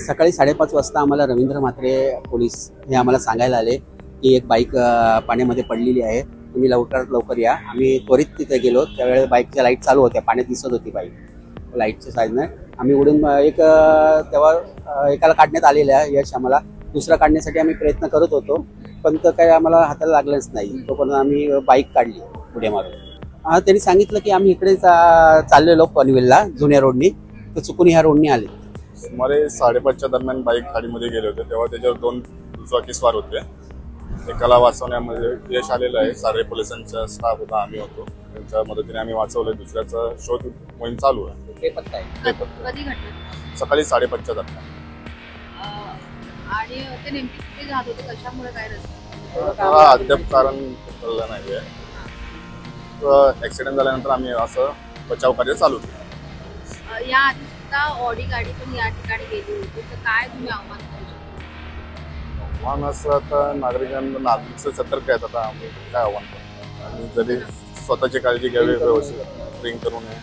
सकाळी 5:30 वाजता आम्हाला रवींद्र म्हात्रे पोलीस हे आम्हाला सांगायला आले की एक बाईक पाण्यामध्ये पडलेली आहे, तुम्ही लवकरात लवकर या. आम्ही त्वरित तिथे गेलो. त्यावेळेस बाईकच्या लाईट चालू होत्या, पाण्यात दिसत होती बाईक. लाईटच्या साईडने आम्ही उडून तेव्हा एकाला काढण्यात आलेलं आहे यश आम्हाला. दुसरा काढण्यासाठी आम्ही प्रयत्न करत होतो, पण तर काही आम्हाला हाताला लागलंच नाही. तोपर्यंत आम्ही बाईक काढली पुढे मारून. त्यांनी सांगितलं की आम्ही इकडे चाललेलो पनवेलला जुन्या रोडनी, तर चुकून ह्या रोडनी आले. सुमारे 5:30च्या दरम्यान बाईक खाडीमध्ये गेले होते. तेव्हा त्याच्यावर 2 दुचाकी स्वार होते. एकाला वाचवण्यामध्ये यश आलेलं आहे. सारे पोलिसांचा स्टाफ होता, आम्ही होतो. त्यांच्या मदतीने आम्ही वाचवलं. दुसऱ्याचा शोध मोहीम चालू आहे. कधी घडलं? सकाळी 5:30च्या दरम्यान. आणि ते नेमके कुठे जात होते, कशामुळे काय रस्ता? त्याला अद्याप कारण कळलं नाहीये. ऍक्सिडेंट झाल्यानंतर आम्ही असं बचाव कार्य चालू केलं. या आधी सुद्धा ऑडी गाडी पण या ठिकाणी गेली होती, तर काय तुम्ही आव्हान करू शकता? आव्हान असं आता नागरिक सतर्क आहेत. आता आम्ही काय आव्हान करतो, आणि जरी स्वतःची काळजी घ्यावी, व्यवस्थित ड्रिंक करू नये.